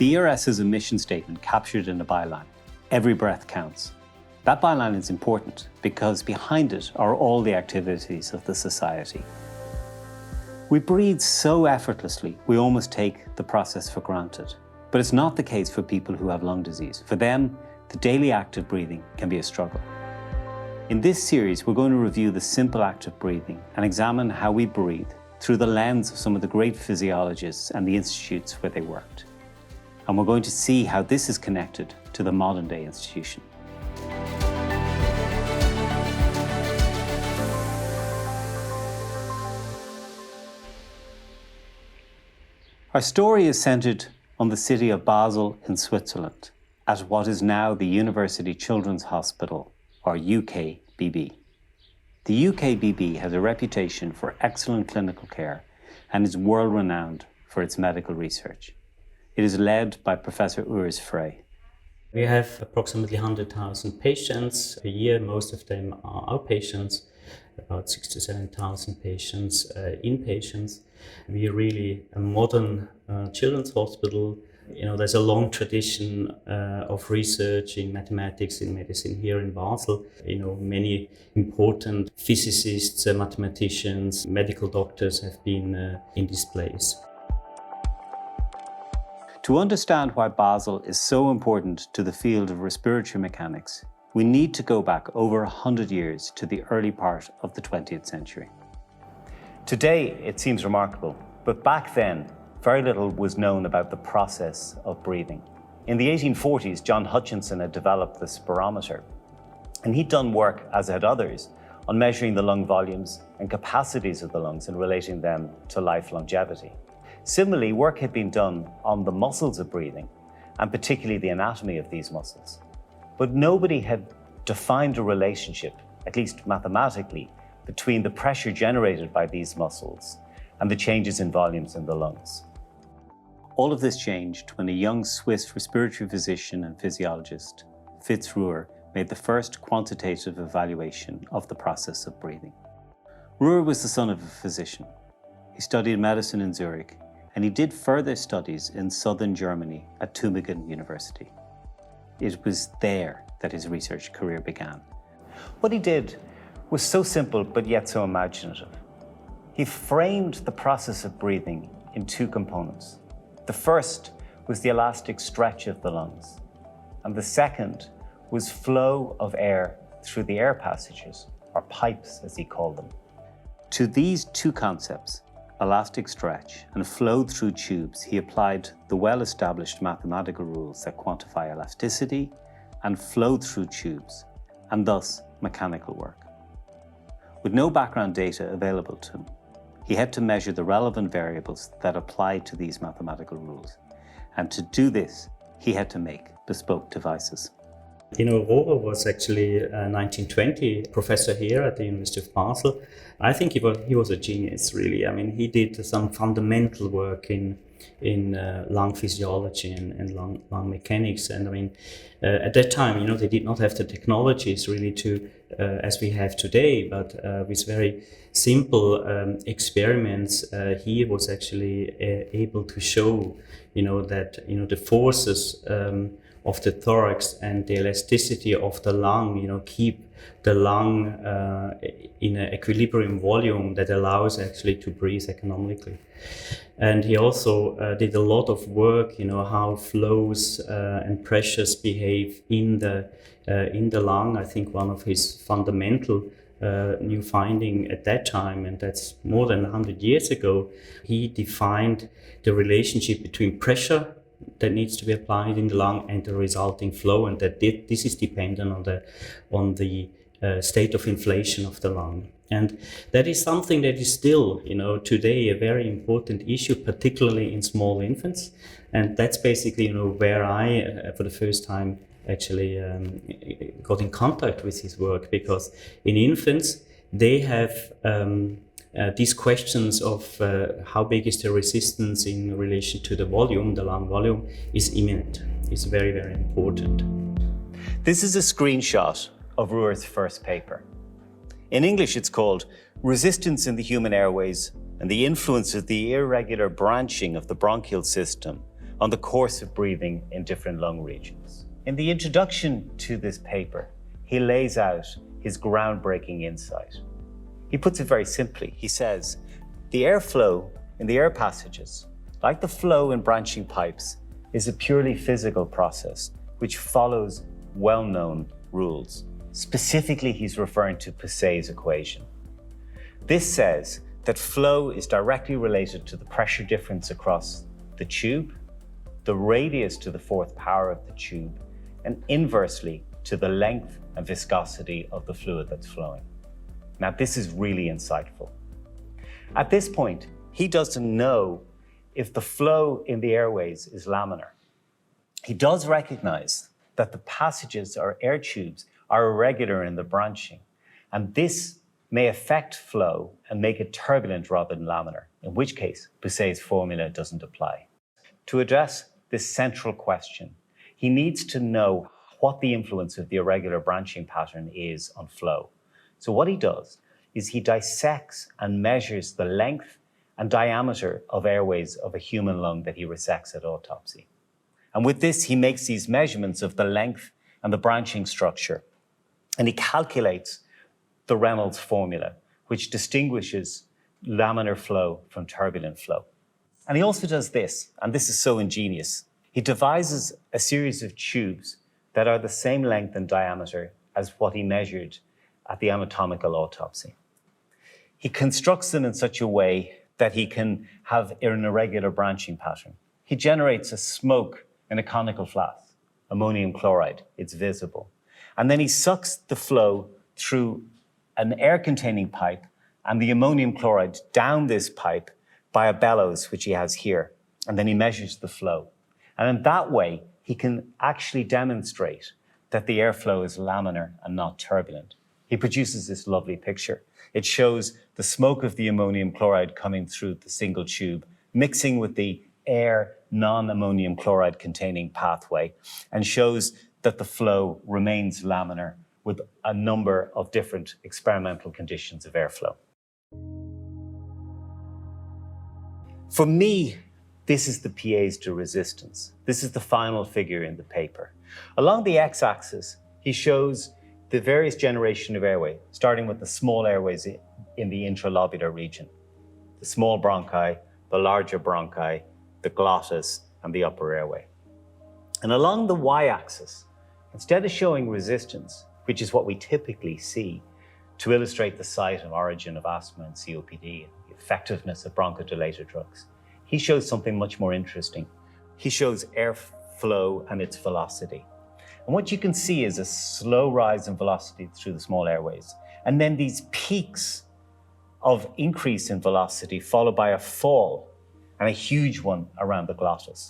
The ERS is a mission statement captured in a byline. Every breath counts. That byline is important because behind it are all the activities of the society. We breathe so effortlessly, we almost take the process for granted. But it's not the case for people who have lung disease. For them, the daily act of breathing can be a struggle. In this series, we're going to review the simple act of breathing and examine how we breathe through the lens of some of the great physiologists and the institutes where they worked. And we're going to see how this is connected to the modern day institution. Our story is centered on the city of Basel in Switzerland, at what is now the University Children's Hospital, or UKBB. The UKBB has a reputation for excellent clinical care and is world-renowned for its medical research. It is led by Professor Urs Frey. We have approximately 100,000 patients a year. Most of them are outpatients, about 6,000 to 7,000 patients, inpatients. We are really a modern children's hospital. There's a long tradition of research in mathematics, in medicine here in Basel. Many important physicists, mathematicians, medical doctors have been in this place. To understand why Basel is so important to the field of respiratory mechanics, we need to go back over 100 years to the early part of the 20th century. Today, it seems remarkable, but back then, very little was known about the process of breathing. In the 1840s, John Hutchinson had developed the spirometer, and he'd done work, as had others, on measuring the lung volumes and capacities of the lungs and relating them to life longevity. Similarly, work had been done on the muscles of breathing, and particularly the anatomy of these muscles. But nobody had defined a relationship, at least mathematically, between the pressure generated by these muscles and the changes in volumes in the lungs. All of this changed when a young Swiss respiratory physician and physiologist, Fritz Ruhr, made the first quantitative evaluation of the process of breathing. Ruhr was the son of a physician. He studied medicine in Zurich, and he did further studies in southern Germany at Tübingen University. It was there that his research career began. What he did was so simple, but yet so imaginative. He framed the process of breathing in two components. The first was the elastic stretch of the lungs, and the second was flow of air through the air passages, or pipes as he called them. To these two concepts, elastic stretch and flow through tubes, he applied the well-established mathematical rules that quantify elasticity and flow through tubes, and thus mechanical work. With no background data available to him, he had to measure the relevant variables that apply to these mathematical rules. And to do this, he had to make bespoke devices. Rohrer was actually a 1920 professor here at the University of Basel. I think he was a genius, really. He did some fundamental work in lung physiology and lung mechanics. And at that time, they did not have the technologies really to, as we have today, but with very simple experiments, he was actually able to show, that, the forces of the thorax and the elasticity of the lung, keep the lung in an equilibrium volume that allows actually to breathe economically. And he also did a lot of work, how flows and pressures behave in the lung. I think one of his fundamental new finding at that time, and that's more than 100 years ago, he defined the relationship between pressure that needs to be applied in the lung and the resulting flow, and that this is dependent on the state of inflation of the lung. And that is something that is still, today a very important issue, particularly in small infants. And that's basically, where I, for the first time, actually got in contact with his work, because in infants, they have these questions of how big is the resistance in relation to the volume, the lung volume, is imminent. It's very, very important. This is a screenshot of Ruhr's first paper. In English, it's called Resistance in the Human Airways and the Influence of the Irregular Branching of the Bronchial System on the course of breathing in different lung regions. In the introduction to this paper, he lays out his groundbreaking insight. He puts it very simply. He says, the airflow in the air passages, like the flow in branching pipes, is a purely physical process which follows well-known rules. Specifically, he's referring to Pusey's equation. This says that flow is directly related to the pressure difference across the tube, the radius to the fourth power of the tube, and inversely to the length and viscosity of the fluid that's flowing. Now, this is really insightful. At this point, he doesn't know if the flow in the airways is laminar. He does recognize that the passages or air tubes are irregular in the branching, and this may affect flow and make it turbulent rather than laminar, in which case Pusey's formula doesn't apply. To address this central question, he needs to know what the influence of the irregular branching pattern is on flow. So what he does is he dissects and measures the length and diameter of airways of a human lung that he resects at autopsy. And with this, he makes these measurements of the length and the branching structure. And he calculates the Reynolds formula, which distinguishes laminar flow from turbulent flow. And he also does this, and this is so ingenious. He devises a series of tubes that are the same length and diameter as what he measured at the anatomical autopsy. He constructs them in such a way that he can have an irregular branching pattern. He generates a smoke in a conical flask, ammonium chloride, it's visible. And then he sucks the flow through an air-containing pipe and the ammonium chloride down this pipe by a bellows, which he has here. And then he measures the flow. And in that way, he can actually demonstrate that the airflow is laminar and not turbulent. He produces this lovely picture. It shows the smoke of the ammonium chloride coming through the single tube, mixing with the air non-ammonium chloride containing pathway, and shows that the flow remains laminar with a number of different experimental conditions of airflow. For me, this is the pièce de resistance. This is the final figure in the paper. Along the x-axis, he shows the various generation of airway, starting with the small airways in the intralobular region, the small bronchi, the larger bronchi, the glottis, and the upper airway. And along the y-axis, instead of showing resistance, which is what we typically see to illustrate the site and origin of asthma and COPD and the effectiveness of bronchodilator drugs, he shows something much more interesting. He shows airflow and its velocity. And what you can see is a slow rise in velocity through the small airways, and then these peaks of increase in velocity followed by a fall and a huge one around the glottis.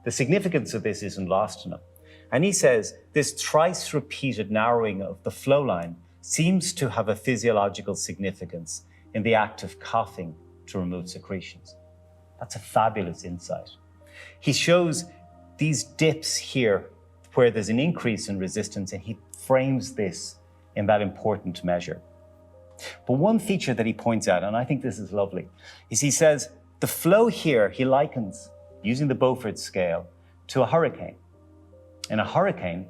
The significance of this isn't lost on him. And he says this thrice repeated narrowing of the flow line seems to have a physiological significance in the act of coughing to remove secretions. That's a fabulous insight. He shows these dips here where there's an increase in resistance, and he frames this in that important measure. But one feature that he points out, and I think this is lovely, is he says the flow here he likens, using the Beaufort scale, to a hurricane. In a hurricane,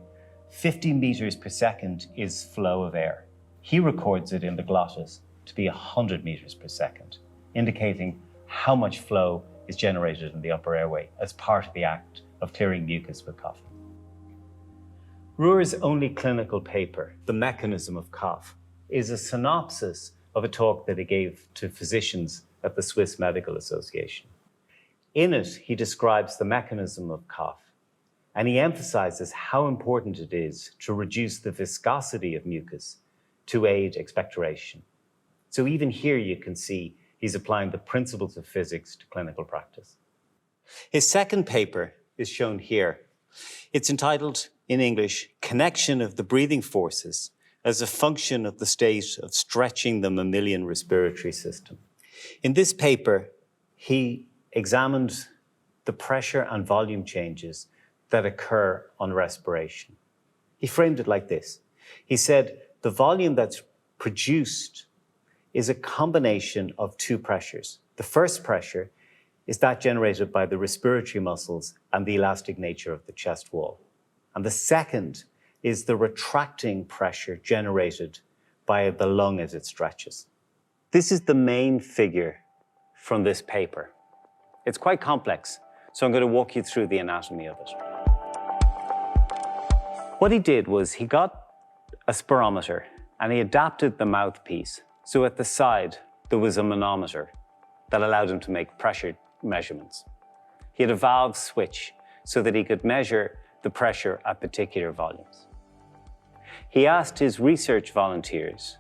50 meters per second is flow of air. He records it in the glottis to be 100 meters per second, indicating how much flow is generated in the upper airway as part of the act of clearing mucus with coughing. Ruhr's only clinical paper, The Mechanism of Cough, is a synopsis of a talk that he gave to physicians at the Swiss Medical Association. In it, he describes the mechanism of cough, and he emphasizes how important it is to reduce the viscosity of mucus to aid expectoration. So even here you can see he's applying the principles of physics to clinical practice. His second paper is shown here. It's entitled, in English, Connection of the Breathing Forces as a Function of the State of Stretching the Mammalian Respiratory System. In this paper, he examined the pressure and volume changes that occur on respiration. He framed it like this. He said, the volume that's produced is a combination of two pressures. The first pressure is that generated by the respiratory muscles and the elastic nature of the chest wall. And the second is the retracting pressure generated by the lung as it stretches. This is the main figure from this paper. It's quite complex, so I'm going to walk you through the anatomy of it. What he did was he got a spirometer and he adapted the mouthpiece. So at the side, there was a manometer that allowed him to make pressure measurements. He had a valve switch so that he could measure the pressure at particular volumes. He asked his research volunteers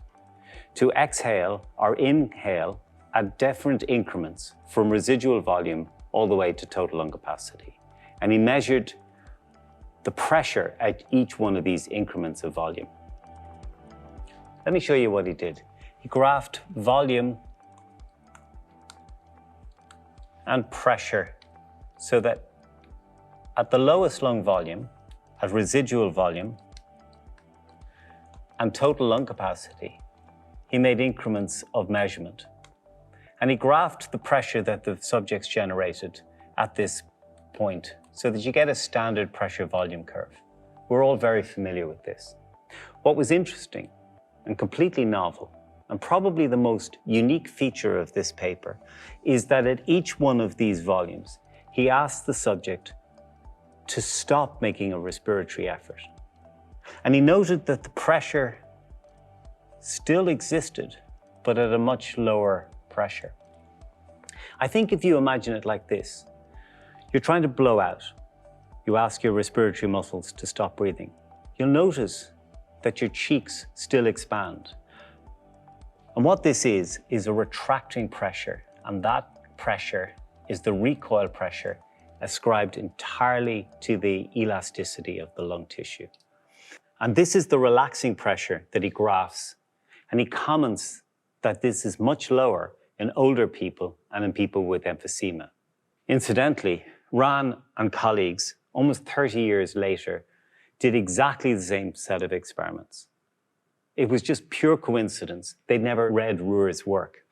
to exhale or inhale at different increments from residual volume all the way to total lung capacity. And he measured the pressure at each one of these increments of volume. Let me show you what he did. He graphed volume and pressure so that at the lowest lung volume, at residual volume, and total lung capacity, he made increments of measurement. And he graphed the pressure that the subjects generated at this point so that you get a standard pressure volume curve. We're all very familiar with this. What was interesting and completely novel, and probably the most unique feature of this paper, is that at each one of these volumes, he asked the subject to stop making a respiratory effort. And he noted that the pressure still existed, but at a much lower pressure. I think if you imagine it like this, you're trying to blow out. You ask your respiratory muscles to stop breathing. You'll notice that your cheeks still expand. And what this is a retracting pressure, and that pressure is the recoil pressure ascribed entirely to the elasticity of the lung tissue. And this is the relaxing pressure that he graphs, and he comments that this is much lower in older people and in people with emphysema. Incidentally, Ran and colleagues, almost 30 years later, did exactly the same set of experiments. It was just pure coincidence. They'd never read Urs' work.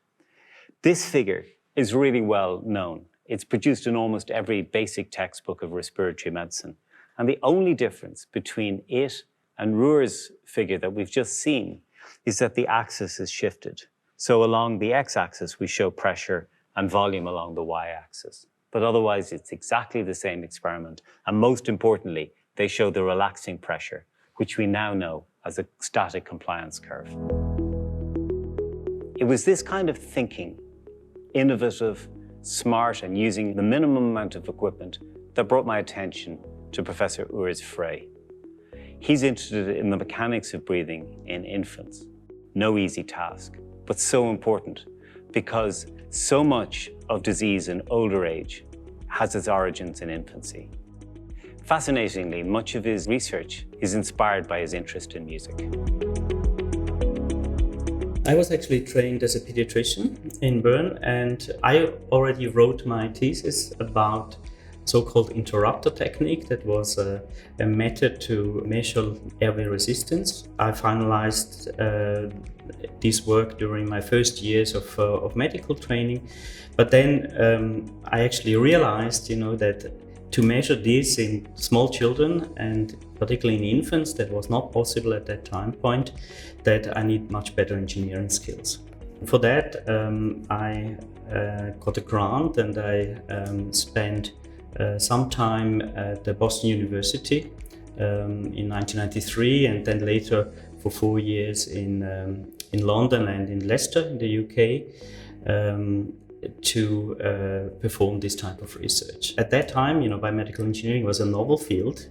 This figure is really well known. It's produced in almost every basic textbook of respiratory medicine. And the only difference between it and Urs' figure that we've just seen is that the axis is shifted. So along the x-axis, we show pressure and volume along the y-axis. But otherwise, it's exactly the same experiment. And most importantly, they show the relaxing pressure, which we now know as a static compliance curve. It was this kind of thinking, innovative, smart, and using the minimum amount of equipment that brought my attention to Professor Urs Frey. He's interested in the mechanics of breathing in infants. No easy task, but so important because so much of disease in older age has its origins in infancy. Fascinatingly, much of his research is inspired by his interest in music. I was actually trained as a pediatrician in Bern, and I already wrote my thesis about so-called interrupter technique. That was a method to measure airway resistance. I finalized this work during my first years of medical training, but then I actually realized, that to measure this in small children and particularly in infants, that was not possible at that time point, that I need much better engineering skills. For that, I got a grant and I spent some time at the Boston University in 1993, and then later for 4 years in London and in Leicester in the UK to perform this type of research. At that time, biomedical engineering was a novel field.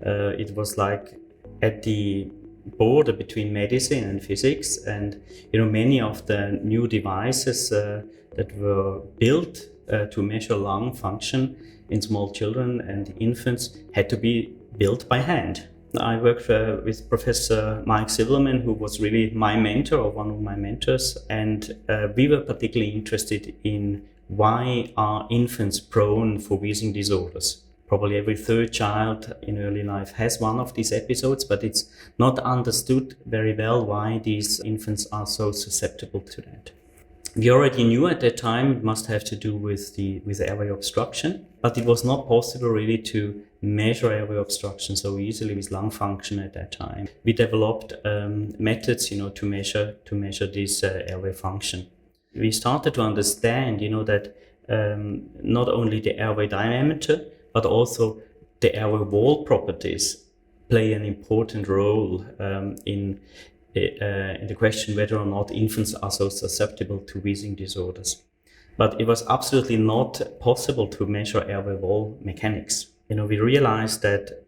It was like at the border between medicine and physics, and many of the new devices that were built to measure lung function in small children and infants had to be built by hand. I worked with Professor Mike Silverman, who was really my mentor or one of my mentors, and we were particularly interested in why are infants prone for wheezing disorders. Probably every third child in early life has one of these episodes, but it's not understood very well why these infants are so susceptible to that. We already knew at that time it must have to do with the airway obstruction, but it was not possible really to measure airway obstruction so easily with lung function at that time. We developed methods, to measure this airway function. We started to understand, that not only the airway diameter, but also the airway wall properties play an important role in the question whether or not infants are so susceptible to wheezing disorders. But it was absolutely not possible to measure airway wall mechanics. We realized that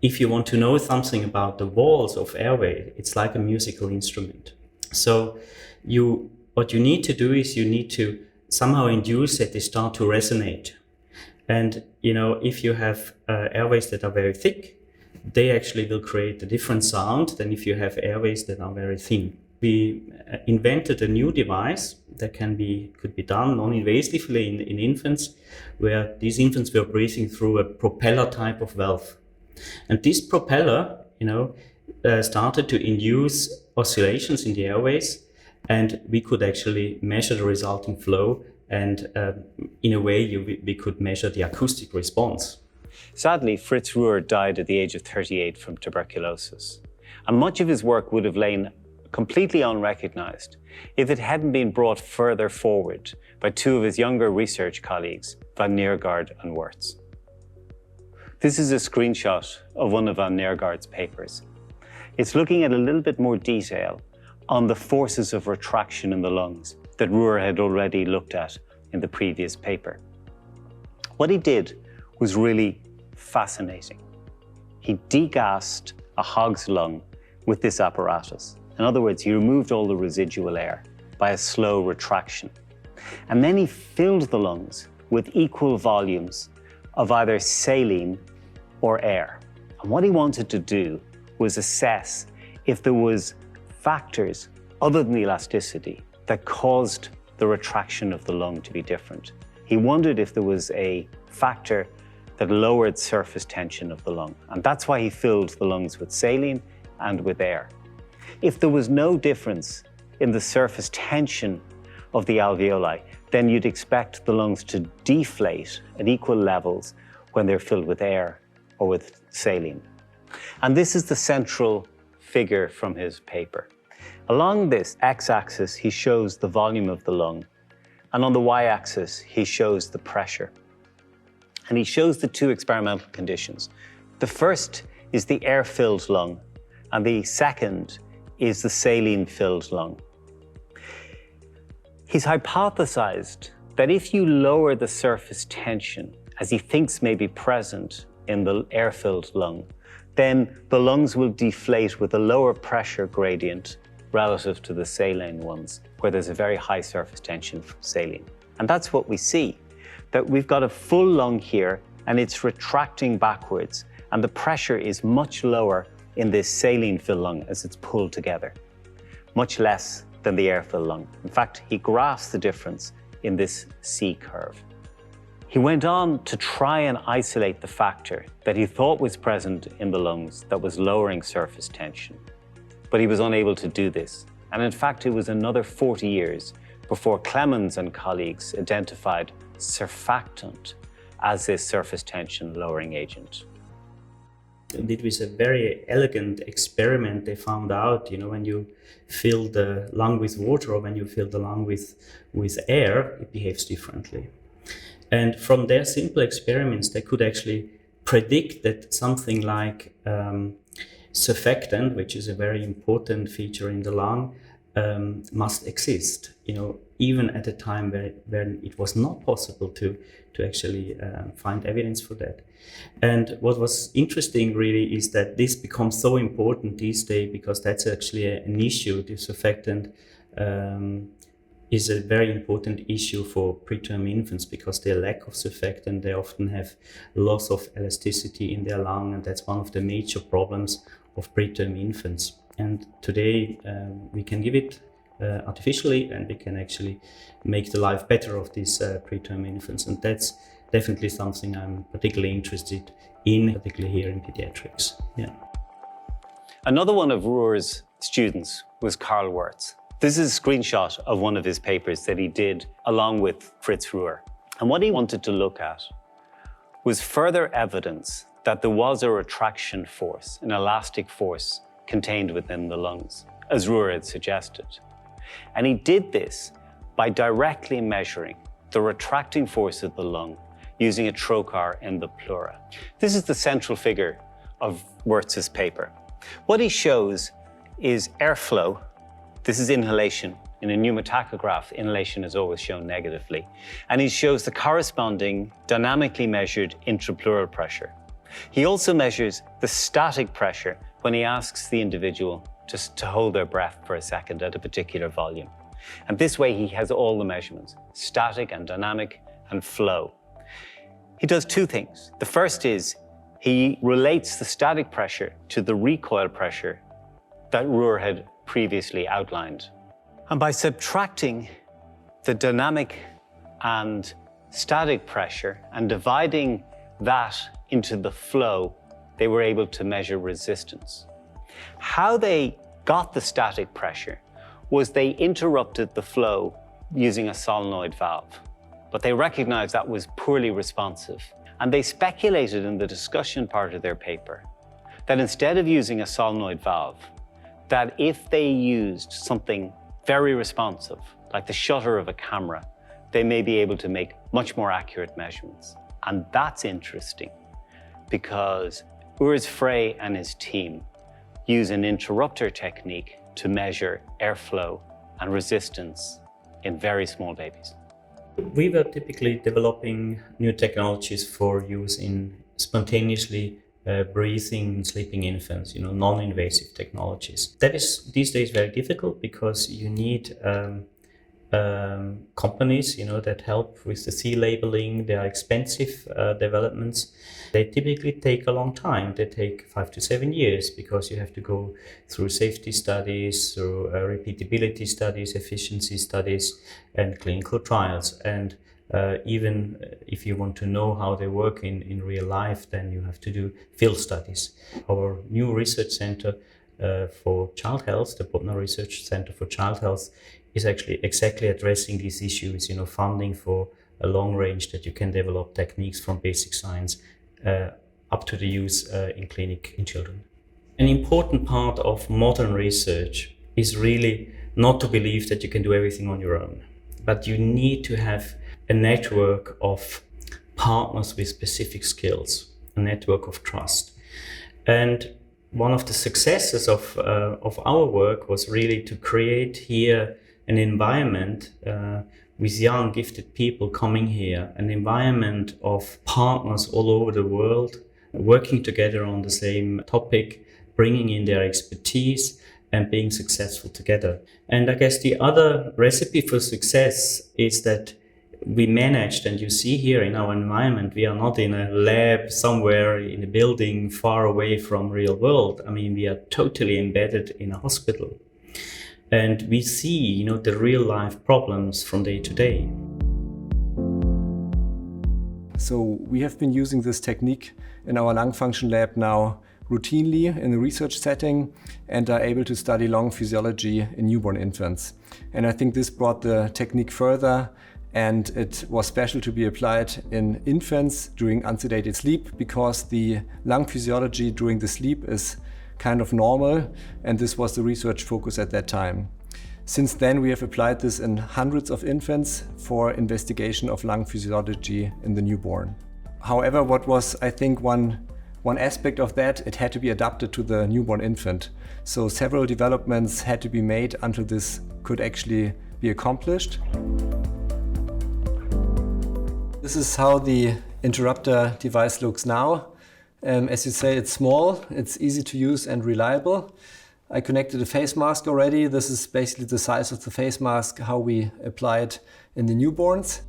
if you want to know something about the walls of airway, it's like a musical instrument. So what you need to do is you need to somehow induce that they start to resonate. And, if you have airways that are very thick, they actually will create a different sound than if you have airways that are very thin. We invented a new device that could be done non-invasively in infants, where these infants were breathing through a propeller type of valve. And this propeller, started to induce oscillations in the airways, and we could actually measure the resulting flow, and in a way we could measure the acoustic response. Sadly, Fritz Ruhr died at the age of 38 from tuberculosis, and much of his work would have lain completely unrecognized if it hadn't been brought further forward by two of his younger research colleagues, van Neergaard and Wurtz. This is a screenshot of one of van Neergaard's papers. It's looking at a little bit more detail on the forces of retraction in the lungs that Ruhr had already looked at in the previous paper. What he did was really fascinating. He degassed a hog's lung with this apparatus. In other words, he removed all the residual air by a slow retraction. And then he filled the lungs with equal volumes of either saline or air. And what he wanted to do was assess if there was factors other than the elasticity that caused the retraction of the lung to be different. He wondered if there was a factor that lowered surface tension of the lung. And that's why he filled the lungs with saline and with air. If there was no difference in the surface tension of the alveoli, then you'd expect the lungs to deflate at equal levels when they're filled with air or with saline. And this is the central figure from his paper. Along this x-axis, he shows the volume of the lung, and on the y-axis, he shows the pressure. And he shows the two experimental conditions. The first is the air-filled lung, and the second is the saline-filled lung. He's hypothesized that if you lower the surface tension, as he thinks may be present in the air-filled lung, then the lungs will deflate with a lower pressure gradient relative to the saline ones, where there's a very high surface tension from saline. And that's what we see, that we've got a full lung here and it's retracting backwards, and the pressure is much lower in this saline-filled lung as it's pulled together, much less than the air-filled lung. In fact, he graphs the difference in this C curve. He went on to try and isolate the factor that he thought was present in the lungs that was lowering surface tension, but he was unable to do this. And in fact, it was another 40 years before Clemens and colleagues identified surfactant as this surface tension lowering agent. It was a very elegant experiment. They found out, when you fill the lung with water or when you fill the lung with air, it behaves differently. And from their simple experiments, they could actually predict that something like surfactant, which is a very important feature in the lung, must exist, even at a time when it was not possible to actually find evidence for that. And what was interesting really is that this becomes so important these days, because that's actually an issue. The surfactant is a very important issue for preterm infants, because their lack of surfactant, they often have loss of elasticity in their lung, and that's one of the major problems of preterm infants. And today we can give it artificially, and we can actually make the life better of these preterm infants. And that's definitely something I'm particularly interested in, particularly here in pediatrics. Yeah. Another one of Ruhr's students was Karl Wurtz. This is a screenshot of one of his papers that he did along with Fritz Ruhr. And what he wanted to look at was further evidence that there was a retraction force, an elastic force contained within the lungs, as Ruhr had suggested. And he did this by directly measuring the retracting force of the lung using a trocar in the pleura. This is the central figure of Wurz's paper. What he shows is airflow. This is inhalation. In a pneumotachograph, inhalation is always shown negatively. And he shows the corresponding dynamically measured intrapleural pressure. He also measures the static pressure when he asks the individual just to hold their breath for a second at a particular volume. And this way he has all the measurements, static and dynamic and flow. He does two things. The first is he relates the static pressure to the recoil pressure that Ruhr had previously outlined. And by subtracting the dynamic and static pressure and dividing that into the flow, they were able to measure resistance. How they got the static pressure was they interrupted the flow using a solenoid valve. But they recognized that was poorly responsive. And they speculated in the discussion part of their paper that instead of using a solenoid valve, that if they used something very responsive, like the shutter of a camera, they may be able to make much more accurate measurements. And that's interesting because Urs Frey and his team use an interrupter technique to measure airflow and resistance in very small babies. We were typically developing new technologies for use in spontaneously breathing, sleeping infants, non-invasive technologies. That is these days very difficult because you need companies, that help with the C labeling. They are expensive developments. They typically take a long time. They take 5 to 7 years because you have to go through safety studies, through repeatability studies, efficiency studies, and clinical trials. And even if you want to know how they work in real life, then you have to do field studies. Our new research center for child health, the Bodmer Research Center for Child Health, is actually exactly addressing these issues, funding for a long range that you can develop techniques from basic science up to the use in clinic in children. An important part of modern research is really not to believe that you can do everything on your own, but you need to have a network of partners with specific skills, a network of trust. And one of the successes of our work was really to create here an environment with young, gifted people coming here, an environment of partners all over the world, working together on the same topic, bringing in their expertise and being successful together. And I guess the other recipe for success is that we managed, and you see here in our environment, we are not in a lab somewhere in a building far away from real world. I mean, we are totally embedded in a hospital. And we see, the real life problems from day to day. So we have been using this technique in our lung function lab now routinely in a research setting and are able to study lung physiology in newborn infants. And I think this brought the technique further, and it was special to be applied in infants during unsedated sleep because the lung physiology during the sleep is kind of normal, and this was the research focus at that time. Since then, we have applied this in hundreds of infants for investigation of lung physiology in the newborn. However, what was, I think, one aspect of that, it had to be adapted to the newborn infant. So several developments had to be made until this could actually be accomplished. This is how the interrupter device looks now. As you say, it's small, it's easy to use and reliable. I connected a face mask already. This is basically the size of the face mask, how we apply it in the newborns.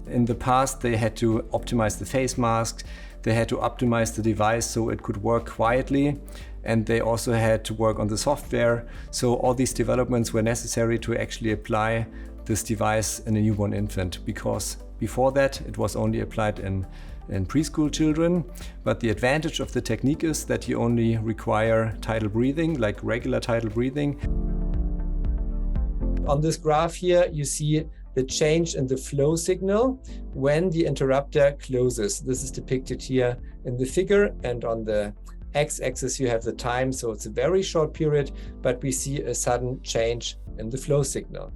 In the past, they had to optimize the face mask. They had to optimize the device so it could work quietly. And they also had to work on the software. So all these developments were necessary to actually apply this device in a newborn infant, because before that, it was only applied in preschool children. But the advantage of the technique is that you only require tidal breathing, like regular tidal breathing. on this graph here, you see the change in the flow signal when the interrupter closes. This is depicted here in the figure, and on the x-axis you have the time, so it's a very short period, but we see a sudden change in the flow signal.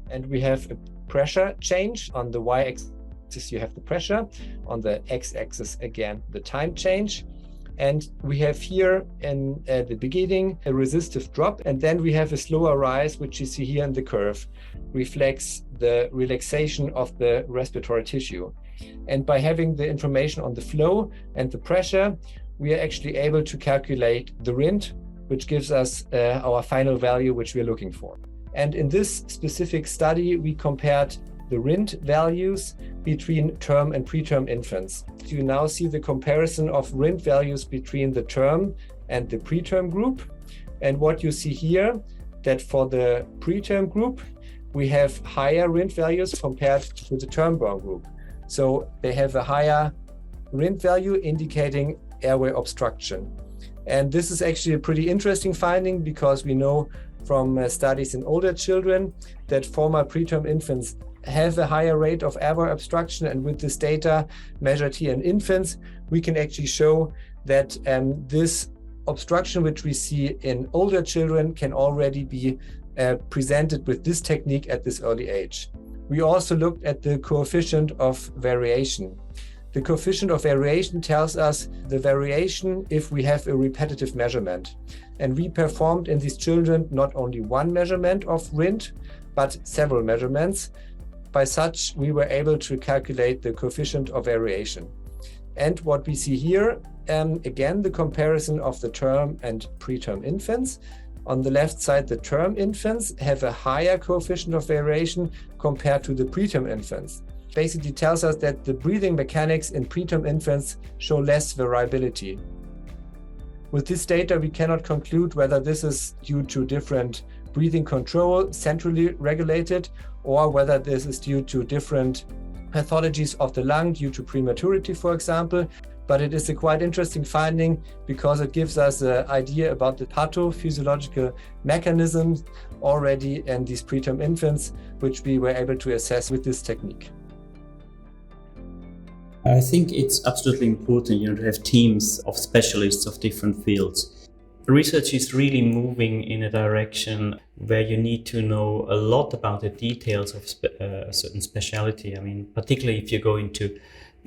And we have a pressure change. On the y-axis you have the pressure, on the x-axis again the time change. And we have here in the beginning a resistive drop, and then we have a slower rise, which you see here in the curve, reflects the relaxation of the respiratory tissue. And by having the information on the flow and the pressure, we are actually able to calculate the RINT, which gives us our final value which we are looking for. And in this specific study, we compared the RINT values between term and preterm infants. You now see the comparison of RINT values between the term and the preterm group. And what you see here, that for the preterm group, we have higher RINT values compared to the term-born group. So they have a higher RINT value indicating airway obstruction. And this is actually a pretty interesting finding, because we know from studies in older children that former preterm infants have a higher rate of airway obstruction. And with this data measured here in infants, we can actually show that this obstruction which we see in older children can already be presented with this technique at this early age. We also looked at the coefficient of variation. The coefficient of variation tells us the variation if we have a repetitive measurement. And we performed in these children not only one measurement of RINT, but several measurements. By such, we were able to calculate the coefficient of variation. And what we see here, again, the comparison of the term and preterm infants. On the left side, the term infants have a higher coefficient of variation compared to the preterm infants. Basically tells us that the breathing mechanics in preterm infants show less variability. With this data, we cannot conclude whether this is due to different breathing control, centrally regulated, or whether this is due to different pathologies of the lung due to prematurity, for example. But it is a quite interesting finding because it gives us an idea about the pathophysiological mechanisms already in these preterm infants, which we were able to assess with this technique. I think it's absolutely important, to have teams of specialists of different fields. Research is really moving in a direction where you need to know a lot about the details of a certain specialty. I mean, particularly if you go into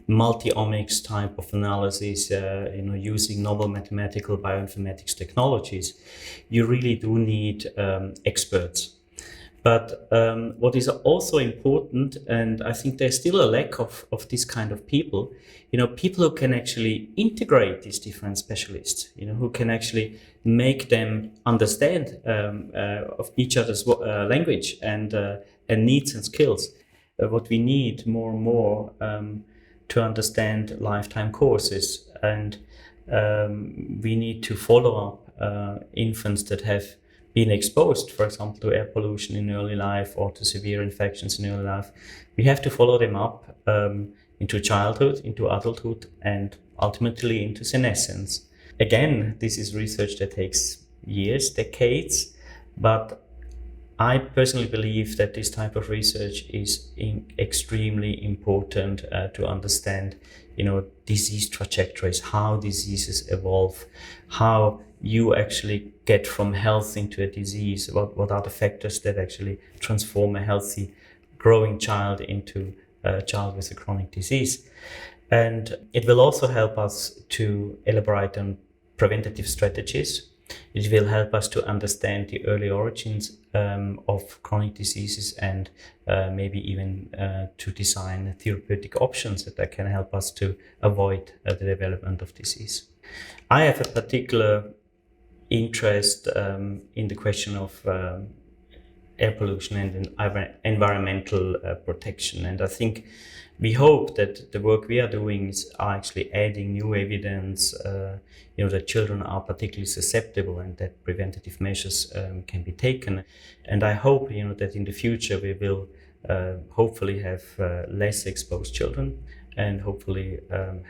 multi-omics type of analysis, using novel mathematical bioinformatics technologies, you really do need experts. But what is also important, and I think there's still a lack of this kind of people, people who can actually integrate these different specialists, who can actually make them understand of each other's language and needs and skills. What we need more and more to understand lifetime courses, and we need to follow up infants that have been exposed, for example, to air pollution in early life or to severe infections in early life. We have to follow them up into childhood, into adulthood, and ultimately into senescence. Again, this is research that takes years, decades, but I personally believe that this type of research is extremely important to understand, disease trajectories, how diseases evolve, how you actually get from health into a disease, what are the factors that actually transform a healthy growing child into a child with a chronic disease. And it will also help us to elaborate on preventative strategies. It will help us to understand the early origins of chronic diseases and maybe even to design therapeutic options that can help us to avoid the development of disease. I have a particular interest in the question of air pollution and environmental protection. And I think we hope that the work we are doing is actually adding new evidence, that children are particularly susceptible and that preventative measures can be taken. And I hope, that in the future we will hopefully have less exposed children and hopefully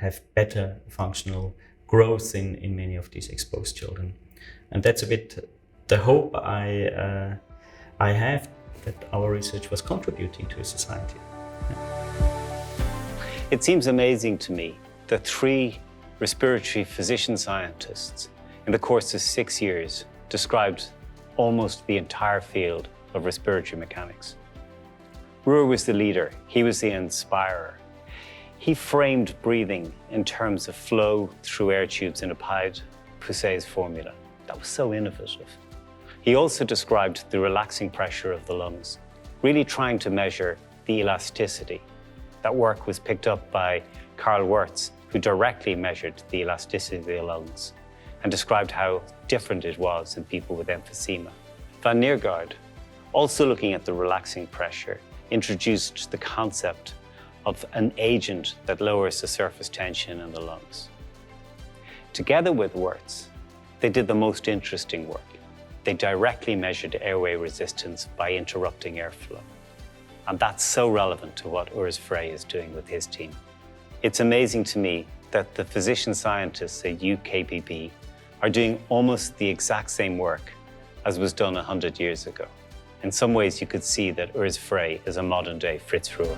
have better functional growth in many of these exposed children. And that's a bit the hope I have our research was contributing to society. It seems amazing to me that 3 respiratory physician scientists in the course of 6 years described almost the entire field of respiratory mechanics. Urs was the leader, he was the inspirer. He framed breathing in terms of flow through air tubes in a Pied-Pousset's formula. That was so innovative. He also described the relaxing pressure of the lungs, really trying to measure the elasticity. That work was picked up by Karl Wirtz, who directly measured the elasticity of the lungs and described how different it was in people with emphysema. Van Neergaard, also looking at the relaxing pressure, introduced the concept of an agent that lowers the surface tension in the lungs. Together with Wirtz, they did the most interesting work. They directly measured airway resistance by interrupting airflow. And that's so relevant to what Urs Frey is doing with his team. It's amazing to me that the physician scientists at UKBB are doing almost the exact same work as was done 100 years ago. In some ways, you could see that Urs Frey is a modern-day Fritz Ruhr.